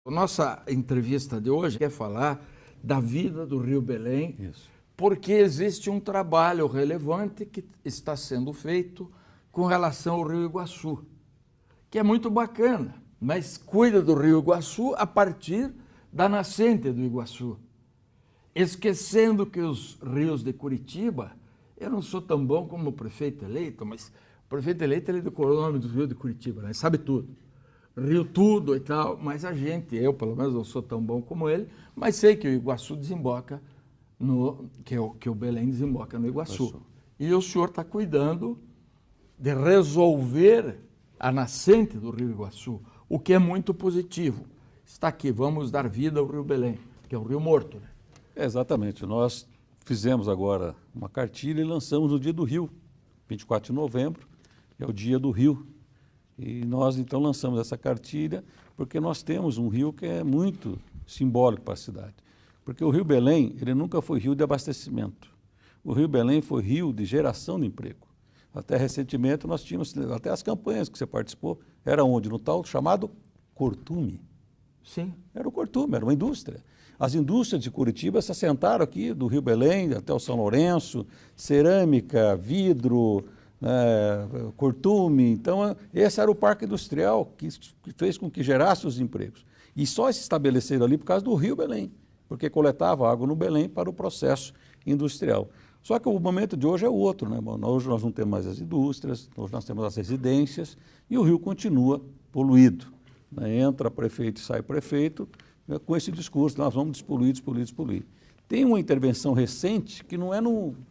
A nossa entrevista de hoje quer falar da vida do Rio Belém, porque existe um trabalho relevante que está sendo feito com relação ao Rio Iguaçu, que é muito bacana, mas cuida do Rio Iguaçu a partir da nascente do Iguaçu, esquecendo que os rios de Curitiba, eu não sou tão bom como o prefeito eleito, mas o prefeito eleito ele decorou o nome do rio de Curitiba, né? Sabe tudo. Rio tudo e tal, mas eu pelo menos não sou tão bom como ele, mas sei que o Iguaçu desemboca que o Belém desemboca no Iguaçu. E o senhor está cuidando de resolver a nascente do Rio Iguaçu, o que é muito positivo. Está aqui, vamos dar vida ao Rio Belém, que é um rio morto, né? Exatamente, nós fizemos agora uma cartilha e lançamos no Dia do Rio, 24 de novembro, é o Dia do Rio. E nós então lançamos essa cartilha porque nós temos um rio que é muito simbólico para a cidade. Porque o Rio Belém, ele nunca foi rio de abastecimento. O Rio Belém foi rio de geração de emprego. Até recentemente nós tínhamos, até as campanhas que você participou, era onde? No tal chamado Cortume. Sim. Era o Cortume, era uma indústria. As indústrias de Curitiba se assentaram aqui, do Rio Belém até o São Lourenço, cerâmica, vidro, Cortume. Então, esse era o parque industrial que fez com que gerasse os empregos. E só se estabeleceram ali por causa do Rio Belém, porque coletava água no Belém para o processo industrial. Só que o momento de hoje é outro, né? Hoje nós não temos mais as indústrias, hoje nós temos as residências e o rio continua poluído, né? Entra prefeito e sai prefeito, né? Com esse discurso, nós vamos despoluir, despoluir, despoluir. Tem uma intervenção recente que não é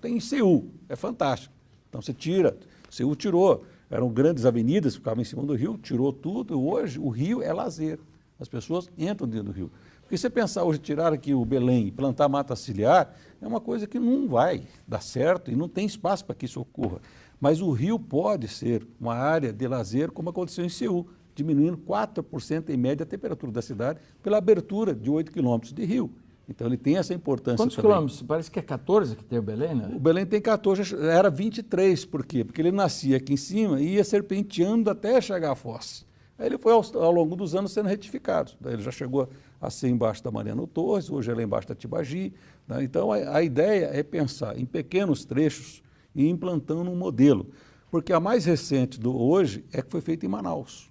tem em Seul, é fantástico. Então você tira, Seul tirou, eram grandes avenidas, ficavam em cima do rio, tirou tudo, e hoje o rio é lazer, as pessoas entram dentro do rio. Porque se você pensar hoje, tirar aqui o Belém e plantar mata ciliar, é uma coisa que não vai dar certo e não tem espaço para que isso ocorra. Mas o rio pode ser uma área de lazer, como aconteceu em Seul, diminuindo 4% em média a temperatura da cidade pela abertura de 8 quilômetros de rio. Então ele tem essa importância. Quantos quilômetros? Parece que é 14 que tem o Belém, né? O Belém tem 14, era 23, por quê? Porque ele nascia aqui em cima e ia serpenteando até chegar à foz. Aí ele foi ao longo dos anos sendo retificado. Daí ele já chegou a ser embaixo da Mariano Torres, hoje ele é embaixo da Tibagi, né? Então a ideia é pensar em pequenos trechos e implantando um modelo. Porque a mais recente hoje é que foi feita em Manaus.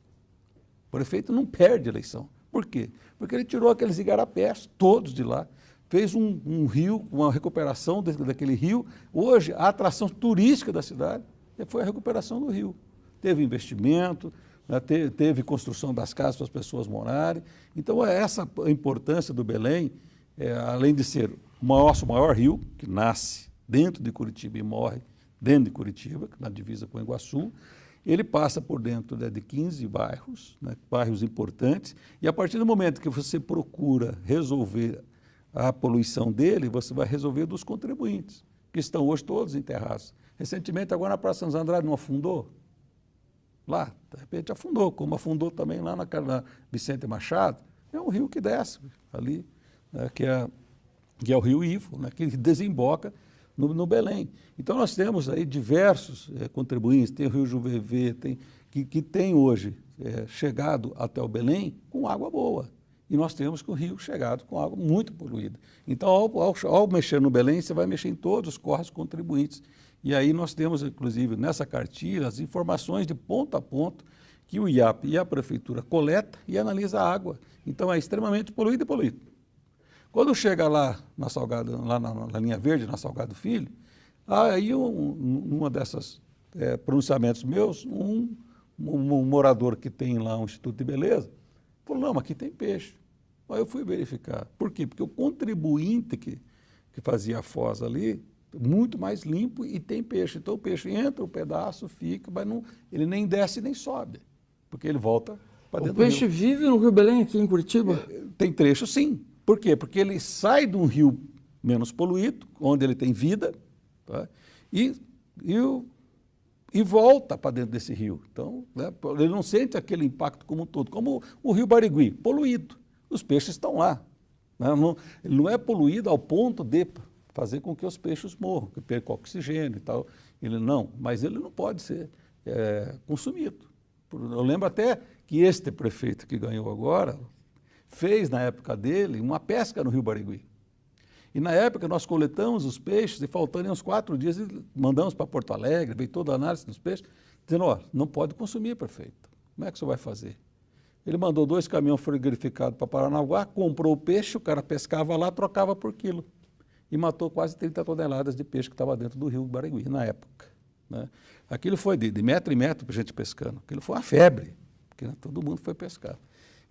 O prefeito não perde a eleição. Por quê? Porque ele tirou aqueles igarapés, todos de lá, fez um rio, uma recuperação daquele rio. Hoje, a atração turística da cidade foi a recuperação do rio. Teve investimento, né, teve construção das casas para as pessoas morarem. Então, é essa a importância do Belém, além de ser o nosso maior rio, que nasce dentro de Curitiba e morre dentro de Curitiba, na divisa com o Iguaçu. Ele passa por dentro de 15 bairros, né, bairros importantes, e a partir do momento que você procura resolver a poluição dele, você vai resolver dos contribuintes, que estão hoje todos enterrados. Recentemente, agora na Praça Santos Andrade não afundou? Lá, de repente afundou, como afundou também lá na Vicente Machado. É um rio que desce ali, né, que é o Rio Ivo, né, que desemboca no Belém. Então nós temos aí diversos contribuintes, tem o Rio Juvevê, que tem hoje chegado até o Belém com água boa. E nós temos que o rio chegado com água muito poluída. Então, ao mexer no Belém, você vai mexer em todos os córregos contribuintes. E aí nós temos, inclusive, nessa cartilha, as informações de ponto a ponto que o IAP e a Prefeitura coleta e analisa a água. Então é extremamente poluído e poluído. Quando chega lá na Salgado, lá na linha verde, na Salgado Filho, aí uma dessas pronunciamentos meus, um morador que tem lá um Instituto de Beleza, falou, não, mas aqui tem peixe. Aí eu fui verificar. Por quê? Porque o contribuinte que fazia a foz ali, muito mais limpo e tem peixe. Então o peixe entra, o pedaço fica, mas não, ele nem desce nem sobe, porque ele volta para dentro do rio. O peixe vive no Rio Belém, aqui em Curitiba? Tem trecho, sim. Por quê? Porque ele sai de um rio menos poluído, onde ele tem vida, tá? e volta para dentro desse rio. Então, né, ele não sente aquele impacto como um todo, como o rio Barigui, poluído. Os peixes estão lá. Né? Ele não é poluído ao ponto de fazer com que os peixes morram, que percam oxigênio e tal. Mas ele não pode ser consumido. Eu lembro até que este prefeito que ganhou agora fez, na época dele, uma pesca no Rio Barigui. E na época nós coletamos os peixes e faltando uns 4 dias mandamos para Porto Alegre, veio toda a análise dos peixes, dizendo, ó, não pode consumir, prefeito. Como é que o senhor vai fazer? Ele mandou 2 caminhões frigorificados para Paranaguá, comprou o peixe, o cara pescava lá, trocava por quilo. E matou quase 30 toneladas de peixe que estava dentro do Rio Barigui, na época. Né? Aquilo foi de metro em metro para a gente pescando. Aquilo foi uma febre, porque todo mundo foi pescar.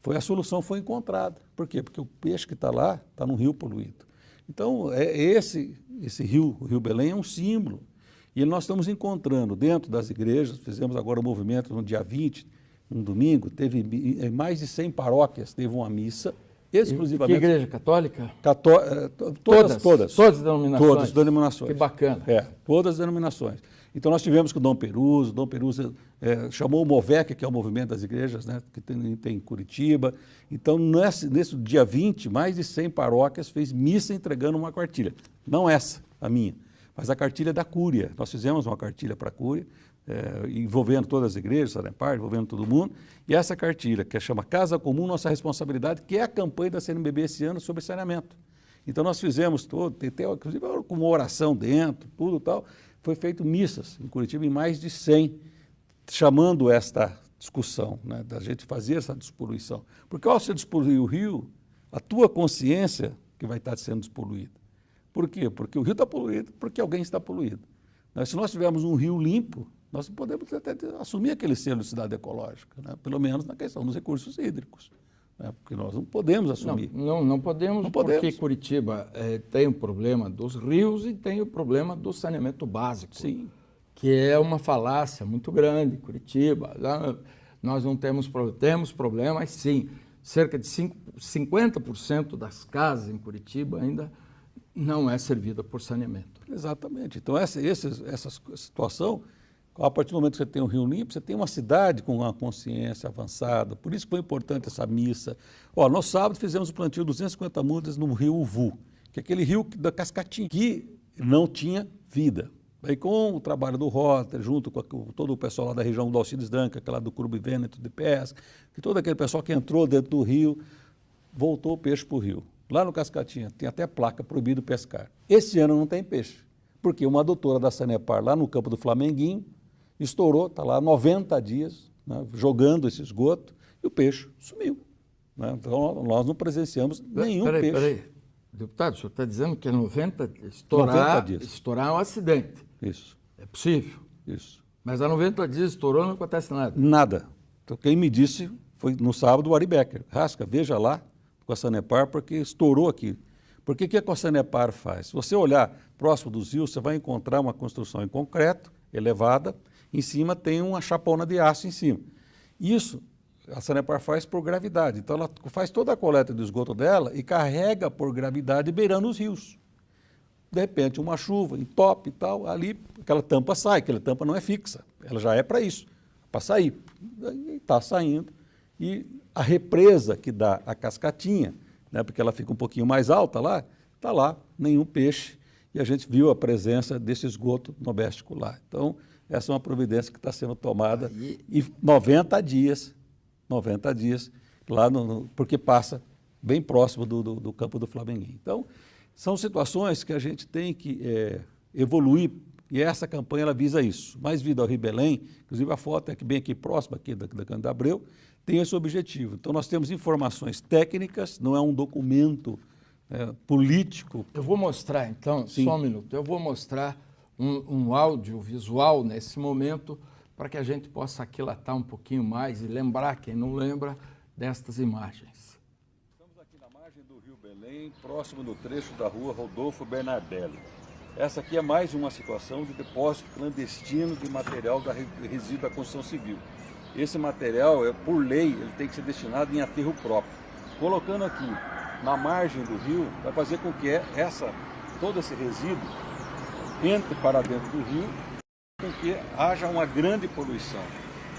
A solução foi encontrada. Por quê? Porque o peixe que está lá está num rio poluído. Então, esse rio, o Rio Belém, é um símbolo. E nós estamos encontrando dentro das igrejas, fizemos agora um movimento no dia 20, um domingo, teve mais de 100 paróquias, teve uma missa, exclusivamente... Que igreja católica? Todas Todas as denominações? Todas as denominações. Que bacana. Todas as denominações. Então nós tivemos com o Dom Peruso chamou o Movec, que é o movimento das igrejas, né, que tem em Curitiba. Então nesse dia 20, mais de 100 paróquias fez missa entregando uma cartilha. Não essa, a minha, mas a cartilha da Cúria. Nós fizemos uma cartilha para a Cúria, envolvendo todas as igrejas, Sanepar, envolvendo todo mundo. E essa cartilha, que chama Casa Comum, Nossa Responsabilidade, que é a campanha da CNBB esse ano sobre saneamento. Então nós fizemos inclusive com uma oração dentro, tudo tal. Foi feito missas em Curitiba em mais de 100, chamando esta discussão, né, da gente fazer essa despoluição. Porque ao você despoluir o rio, a tua consciência que vai estar sendo despoluída. Por quê? Porque o rio está poluído, porque alguém está poluído. Se nós tivermos um rio limpo, nós podemos até assumir aquele selo de cidade ecológica, né, pelo menos na questão dos recursos hídricos. Porque nós não podemos assumir. Não podemos, porque Curitiba tem o problema dos rios e tem o problema do saneamento básico. Sim. Que é uma falácia muito grande. Curitiba, nós não temos problemas, sim. Cerca de 50% das casas em Curitiba ainda não é servida por saneamento. Exatamente. Então essa situação, a partir do momento que você tem um rio limpo, você tem uma cidade com uma consciência avançada. Por isso que foi importante essa missa. No sábado fizemos o plantio de 250 mudas no rio Uvu, que é aquele rio da Cascatinha, que não tinha vida. Aí com o trabalho do Rotter, junto com todo o pessoal lá da região do Alcides Danca, aquela do Clube Vêneto de Pesca, que todo aquele pessoal que entrou dentro do rio, voltou o peixe para o rio. Lá no Cascatinha tem até placa, proibido pescar. Esse ano não tem peixe, porque uma doutora da Sanepar, lá no campo do Flamenguinho, estourou, está lá 90 dias, né, jogando esse esgoto, e o peixe sumiu. Né? Então, nós não presenciamos nenhum peixe. Peraí. Deputado, o senhor está dizendo que é 90 dias. 90 dias. Estourar é um acidente. Isso. É possível. Isso. Mas há 90 dias estourou, não acontece nada. Nada. Então, quem me disse foi no sábado o Ari Becker. Rasca, veja lá com a Sanepar, porque estourou aqui. Porque o que a Sanepar faz? Se você olhar próximo dos rios, você vai encontrar uma construção em concreto, elevada, em cima tem uma chapona de aço em cima. Isso a Sanepar faz por gravidade. Então ela faz toda a coleta do esgoto dela e carrega por gravidade beirando os rios. De repente uma chuva, entope e tal, ali aquela tampa sai, aquela tampa não é fixa, ela já é para isso, para sair. Está saindo. E a represa que dá a Cascatinha, né, porque ela fica um pouquinho mais alta lá, está lá, nenhum peixe. E a gente viu a presença desse esgoto doméstico lá. Então, essa é uma providência que está sendo tomada. E 90 dias lá, porque passa bem próximo do campo do Flamenguinho. Então, são situações que a gente tem que evoluir, e essa campanha ela visa isso. Mais vida ao Rio Belém, inclusive a foto é bem aqui próxima aqui da Cândida Abreu, tem esse objetivo. Então, nós temos informações técnicas, não é um documento político. Eu vou mostrar, então, Sim. Só um minuto, eu vou mostrar um áudio visual nesse momento para que a gente possa aquilatar um pouquinho mais e lembrar, quem não lembra, destas imagens. Estamos aqui na margem do Rio Belém, próximo do trecho da rua Rodolfo Bernardelli. Essa aqui é mais uma situação de depósito clandestino de material da resíduo da construção civil. Esse material, por lei, ele tem que ser destinado em aterro próprio. Colocando aqui na margem do rio, vai fazer com que todo esse resíduo entre para dentro do rio, com que haja uma grande poluição.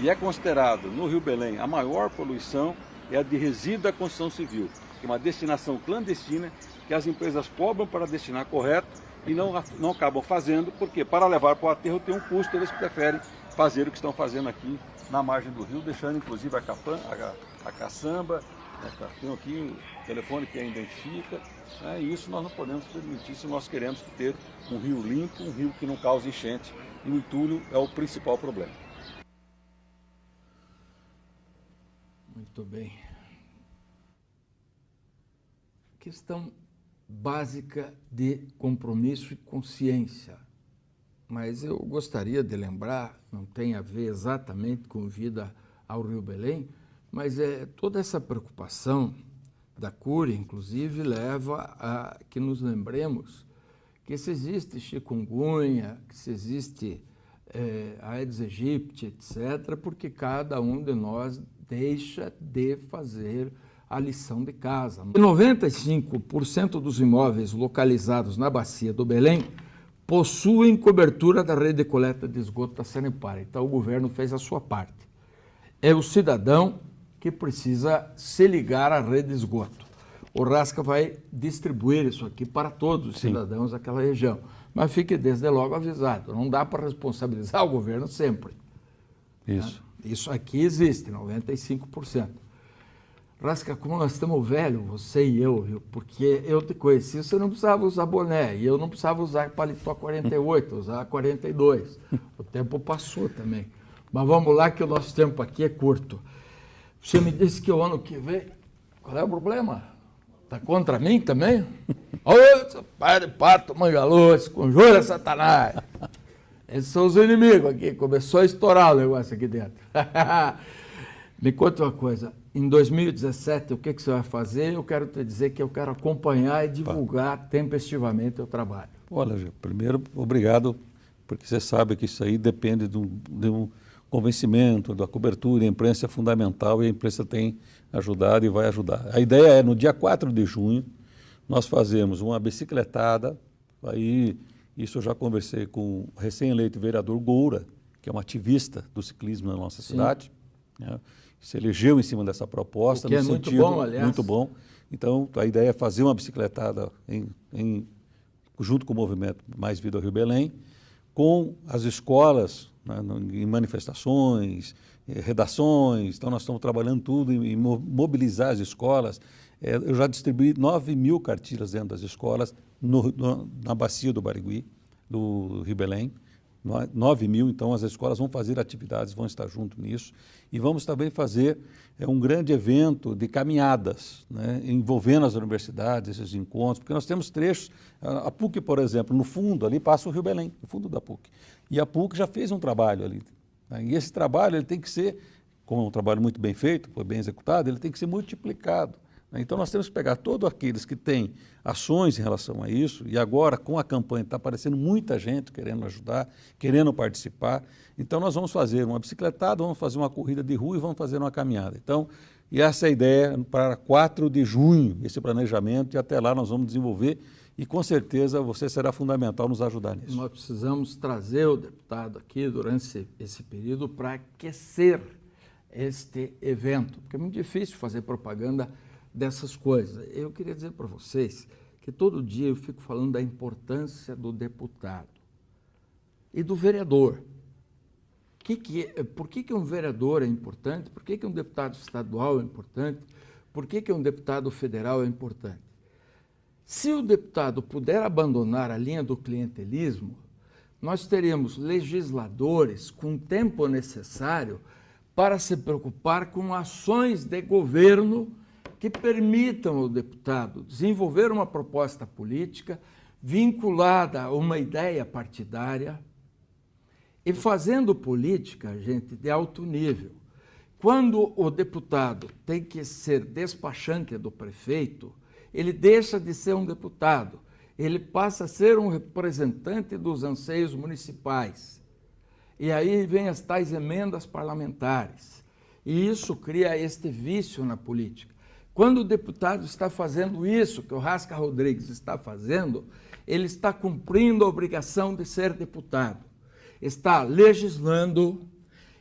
E é considerado, no Rio Belém, a maior poluição é a de resíduo da construção civil, que é uma destinação clandestina que as empresas cobram para destinar correto e não acabam fazendo, porque para levar para o aterro tem um custo, eles preferem fazer o que estão fazendo aqui na margem do rio, deixando inclusive a caçamba, Tem aqui o telefone que a identifica, né? E isso nós não podemos permitir se nós queremos ter um rio limpo, um rio que não cause enchente. E o entulho é o principal problema. Muito bem. Questão básica de compromisso e consciência. Mas eu gostaria de lembrar, não tem a ver exatamente com vida ao Rio Belém, mas toda essa preocupação da Cúria, inclusive, leva a que nos lembremos que se existe chikungunya, que se existe Aedes aegypti, etc., porque cada um de nós deixa de fazer a lição de casa. 95% dos imóveis localizados na bacia do Belém possuem cobertura da rede de coleta de esgoto da Sanepar. Então o governo fez a sua parte. É o cidadão que precisa se ligar à rede de esgoto. O Rasca vai distribuir isso aqui para todos os cidadãos daquela região. Mas fique desde logo avisado, não dá para responsabilizar o governo sempre. Isso. Isso aqui existe, 95%. Rasca, como nós estamos velhos, você e eu, viu? Porque eu te conheci, você não precisava usar boné, e eu não precisava usar paletó 48, usar 42. O tempo passou também. Mas vamos lá que o nosso tempo aqui é curto. Você me disse que o ano que vem, qual é o problema? Está contra mim também? Ô, seu pai de pato, mangalô, conjura Satanás. Esses são os inimigos aqui, começou a estourar o negócio aqui dentro. Me conta uma coisa, em 2017, o que você vai fazer? Eu quero te dizer que eu quero acompanhar e divulgar tempestivamente o trabalho. Olha, Gil, primeiro, obrigado, porque você sabe que isso aí depende de um convencimento, da cobertura, a imprensa é fundamental e a imprensa tem ajudado e vai ajudar. A ideia é, no dia 4 de junho, nós fazemos uma bicicletada, aí isso eu já conversei com o recém-eleito vereador Goura, que é um ativista do ciclismo na nossa cidade, né? Se elegeu em cima dessa proposta. O que é muito bom, aliás. Muito bom. Então, a ideia é fazer uma bicicletada junto com o movimento Mais Vida ao Rio Belém, com as escolas, né, em manifestações, redações. Então, nós estamos trabalhando tudo em mobilizar as escolas. Eu já distribuí 9.000 cartilhas dentro das escolas na bacia do Barigui, do Rio Belém. 9.000, então as escolas vão fazer atividades, vão estar junto nisso. E vamos também fazer um grande evento de caminhadas, né, envolvendo as universidades, esses encontros, porque nós temos trechos, a PUC, por exemplo, no fundo, ali passa o Rio Belém, no fundo da PUC. E a PUC já fez um trabalho ali, né, e esse trabalho ele tem que ser, como é um trabalho muito bem feito, foi bem executado, ele tem que ser multiplicado. Então, nós temos que pegar todos aqueles que têm ações em relação a isso, e agora, com a campanha, está aparecendo muita gente querendo ajudar, querendo participar. Então, nós vamos fazer uma bicicletada, vamos fazer uma corrida de rua e vamos fazer uma caminhada. Então, e essa é a ideia para 4 de junho, esse planejamento, e até lá nós vamos desenvolver, e com certeza você será fundamental nos ajudar nisso. Nós precisamos trazer o deputado aqui durante esse período para aquecer este evento, porque é muito difícil fazer propaganda dessas coisas. Eu queria dizer para vocês que todo dia eu fico falando da importância do deputado e do vereador. Por que um vereador é importante? Por que um deputado estadual é importante? Por que um deputado federal é importante? Se o deputado puder abandonar a linha do clientelismo, nós teremos legisladores com o tempo necessário para se preocupar com ações de governo que permitam ao deputado desenvolver uma proposta política vinculada a uma ideia partidária e fazendo política, gente, de alto nível. Quando o deputado tem que ser despachante do prefeito, ele deixa de ser um deputado, ele passa a ser um representante dos anseios municipais. E aí vem as tais emendas parlamentares. E isso cria este vício na política. Quando o deputado está fazendo isso que o Rasca Rodrigues está fazendo, ele está cumprindo a obrigação de ser deputado. Está legislando,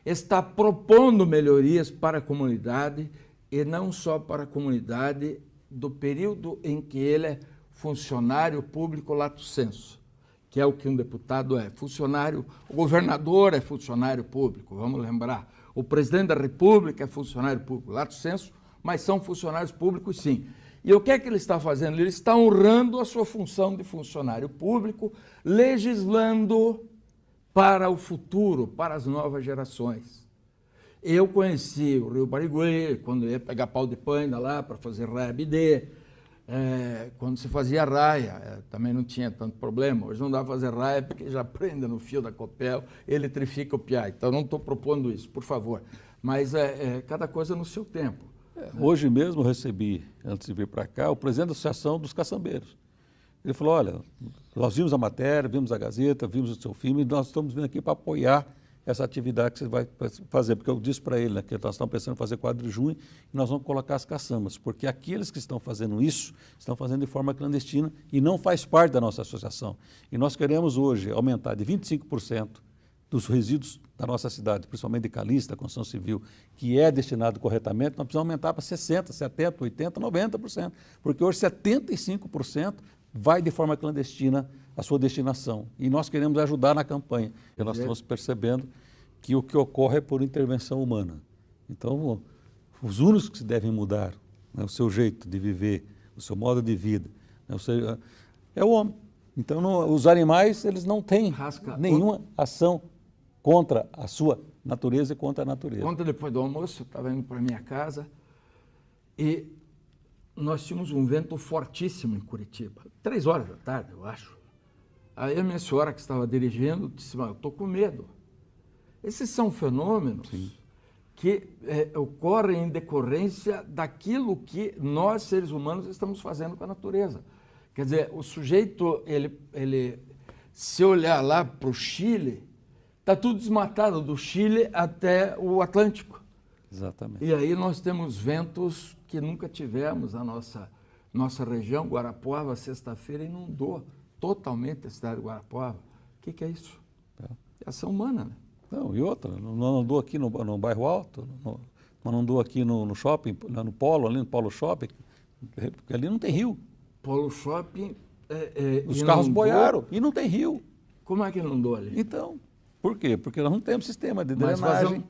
está propondo melhorias para a comunidade e não só para a comunidade do período em que ele é funcionário público lato sensu, que é o que um deputado é. Funcionário, o governador é funcionário público, vamos lembrar. O presidente da República é funcionário público lato sensu, mas são funcionários públicos sim. E o que é que ele está fazendo? Ele está honrando a sua função de funcionário público, legislando para o futuro, para as novas gerações. Eu conheci o Rio Barigüe, quando ia pegar pau de paina lá para fazer raia-bidê, quando se fazia raia, também não tinha tanto problema. Hoje não dá para fazer raia porque já prende no fio da Copel, eletrifica o piá. Então não estou propondo isso, por favor. Mas cada coisa no seu tempo. Hoje mesmo eu recebi, antes de vir para cá, o presidente da Associação dos Caçambeiros. Ele falou, olha, nós vimos a matéria, vimos a Gazeta, vimos o seu filme, e nós estamos vindo aqui para apoiar essa atividade que você vai fazer. Porque eu disse para ele, né, que nós estamos pensando em fazer 4 de junho e nós vamos colocar as caçambas, porque aqueles que estão fazendo isso, estão fazendo de forma clandestina e não faz parte da nossa associação. E nós queremos hoje aumentar de 25% dos resíduos da nossa cidade, principalmente de caliça, da construção civil, que é destinado corretamente, nós precisamos aumentar para 60%, 70%, 80%, 90%, porque hoje 75% vai de forma clandestina a sua destinação. E nós queremos ajudar na campanha, porque nós estamos percebendo que o que ocorre é por intervenção humana. Então, os únicos que se devem mudar, né, o seu jeito de viver, o seu modo de vida, né, é o homem. Então, os animais, eles não têm nenhuma ação contra a sua natureza e contra a natureza. Ontem, depois do almoço, eu estava indo para a minha casa e nós tínhamos um vento fortíssimo em Curitiba, 3 horas da tarde, eu acho. Aí a minha senhora, que estava dirigindo, disse, eu estou com medo. Esses são fenômenos que ocorrem em decorrência daquilo que nós, seres humanos, estamos fazendo com a natureza. Quer dizer, o sujeito, ele se olhar lá para o Chile, está tudo desmatado, do Chile até o Atlântico. Exatamente. E aí nós temos ventos que nunca tivemos na nossa região. Guarapuava, sexta-feira, inundou totalmente a cidade de Guarapuava. O que é isso? É ação humana, né? Não, e outra, não andou aqui no bairro Alto, não andou aqui no shopping, no Polo, ali no Polo Shopping, porque ali não tem rio. Polo Shopping... Os carros boiaram e não tem rio. Como é que inundou ali? Então, por quê? Porque nós não temos sistema de drenagem.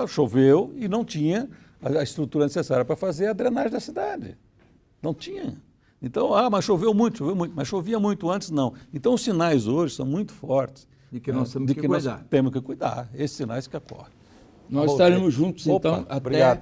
Choveu e não tinha a estrutura necessária para fazer a drenagem da cidade. Não tinha. Então, mas choveu muito, mas chovia muito antes, não. Então, os sinais hoje são muito fortes. De que nós temos que cuidar. Nós temos que cuidar. Esses sinais que ocorrem. Nós estaremos juntos, então, até